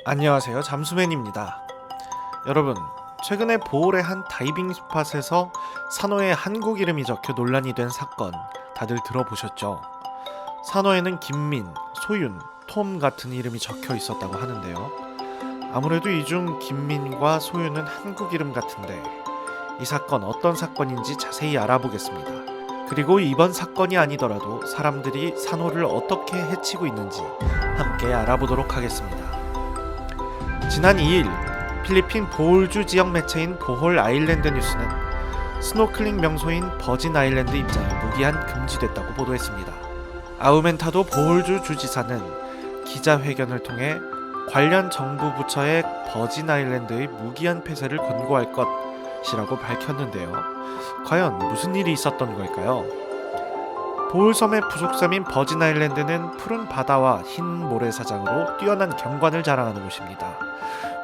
안녕하세요, 잠수맨입니다. 여러분, 최근에 보홀의 한 다이빙 스팟에서 산호에 한국 이름이 적혀 논란이 된 사건 다들 들어보셨죠? 산호에는 김민, 소윤, 톰 같은 이름이 적혀 있었다고 하는데요. 아무래도 이 중 김민과 소윤은 한국 이름 같은데 이 사건 어떤 사건인지 자세히 알아보겠습니다. 그리고 이번 사건이 아니더라도 사람들이 산호를 어떻게 해치고 있는지 함께 알아보도록 하겠습니다. 지난 2일 필리핀 보홀주 지역 매체인 보홀 아일랜드 뉴스는 스노클링 명소인 버진 아일랜드 입장이 무기한 금지됐다고 보도했습니다. 아우멘타도 보홀주 주지사는 기자회견을 통해 관련 정부 부처에 버진 아일랜드의 무기한 폐쇄를 권고할 것이라고 밝혔는데요. 과연 무슨 일이 있었던 걸까요? 보홀섬의 부속섬인 버진 아일랜드는 푸른 바다와 흰 모래사장으로 뛰어난 경관을 자랑하는 곳입니다.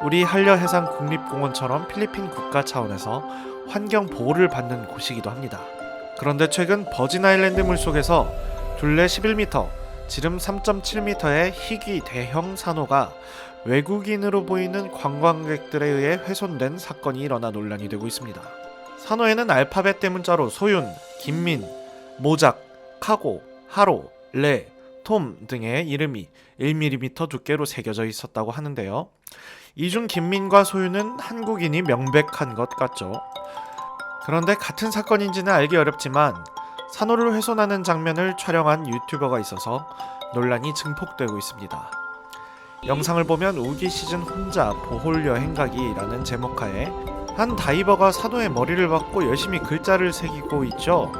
우리 한려해상 국립공원처럼 필리핀 국가 차원에서 환경 보호를 받는 곳이기도 합니다. 그런데 최근 버진 아일랜드 물속에서 둘레 11m, 지름 3.7m의 희귀 대형 산호가 외국인으로 보이는 관광객들에 의해 훼손된 사건이 일어나 논란이 되고 있습니다. 산호에는 알파벳 대문자로 소윤, 김민, 모작, 카고, 하로, 레, 톰 등의 이름이 1mm 두께로 새겨져 있었다고 하는데요. 이 중 김민과 소윤은 한국인이 명백한 것 같죠. 그런데 같은 사건인지는 알기 어렵지만 산호를 훼손하는 장면을 촬영한 유튜버가 있어서 논란이 증폭되고 있습니다. 영상을 보면 우기 시즌 혼자 보홀 여행 가기라는 제목하에 한 다이버가 산호의 머리를 박고 열심히 글자를 새기고 있죠.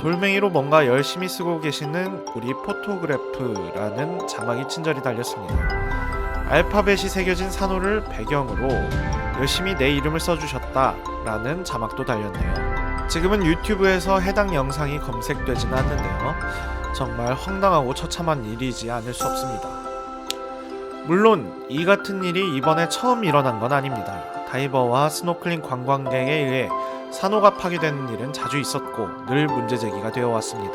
돌멩이로 뭔가 열심히 쓰고 계시는 우리 포토그래프라는 자막이 친절히 달렸습니다. 알파벳이 새겨진 산호를 배경으로 열심히 내 이름을 써주셨다라는 자막도 달렸네요. 지금은 유튜브에서 해당 영상이 검색되지는 않는데요. 정말 황당하고 처참한 일이지 않을 수 없습니다. 물론 이 같은 일이 이번에 처음 일어난 건 아닙니다. 다이버와 스노클링 관광객에 의해 산호가 파괴되는 일은 자주 있었고 늘 문제제기가 되어 왔습니다.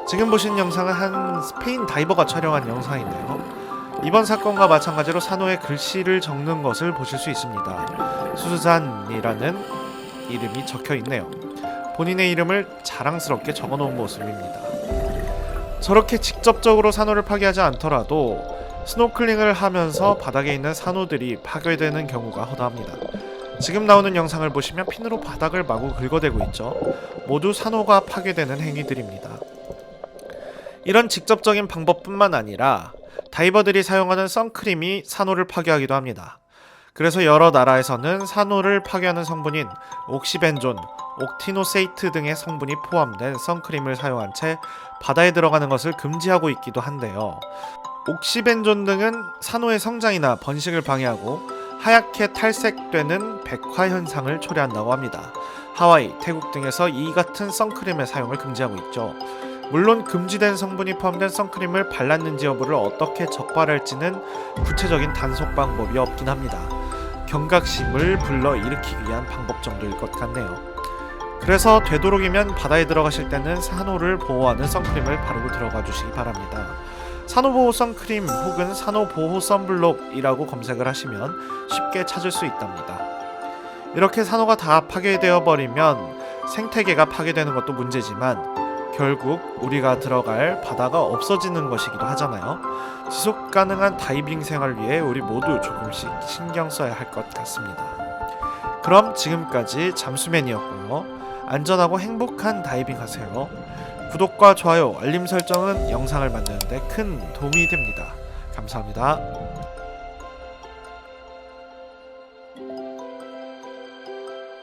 지금 보신 영상은 한 스페인 다이버가 촬영한 영상인데요. 이번 사건과 마찬가지로 산호에 글씨를 적는 것을 보실 수 있습니다. 수잔이라는 이름이 적혀 있네요. 본인의 이름을 자랑스럽게 적어놓은 모습입니다. 저렇게 직접적으로 산호를 파괴하지 않더라도 스노클링을 하면서 바닥에 있는 산호들이 파괴되는 경우가 허다합니다. 지금 나오는 영상을 보시면 핀으로 바닥을 마구 긁어대고 있죠. 모두 산호가 파괴되는 행위들입니다. 이런 직접적인 방법뿐만 아니라 다이버들이 사용하는 선크림이 산호를 파괴하기도 합니다. 그래서 여러 나라에서는 산호를 파괴하는 성분인 옥시벤존, 옥티노세이트 등의 성분이 포함된 선크림을 사용한 채 바다에 들어가는 것을 금지하고 있기도 한데요. 옥시벤존 등은 산호의 성장이나 번식을 방해하고 하얗게 탈색되는 백화 현상을 초래한다고 합니다. 하와이, 태국 등에서 이 같은 선크림의 사용을 금지하고 있죠. 물론 금지된 성분이 포함된 선크림을 발랐는지 여부를 어떻게 적발할지는 구체적인 단속 방법이 없긴 합니다. 경각심을 불러일으키기 위한 방법 정도일 것 같네요. 그래서 되도록이면 바다에 들어가실 때는 산호를 보호하는 선크림을 바르고 들어가 주시기 바랍니다. 산호보호 선크림 혹은 산호보호 선블록이라고 검색을 하시면 쉽게 찾을 수 있답니다. 이렇게 산호가 다 파괴되어 버리면 생태계가 파괴되는 것도 문제지만 결국 우리가 들어갈 바다가 없어지는 것이기도 하잖아요. 지속 가능한 다이빙 생활을 위해 우리 모두 조금씩 신경 써야 할 것 같습니다. 그럼 지금까지 잠수맨이었고요. 안전하고 행복한 다이빙 하세요. 구독과 좋아요, 알림 설정은 영상을 만드는데 큰 도움이 됩니다. 감사합니다.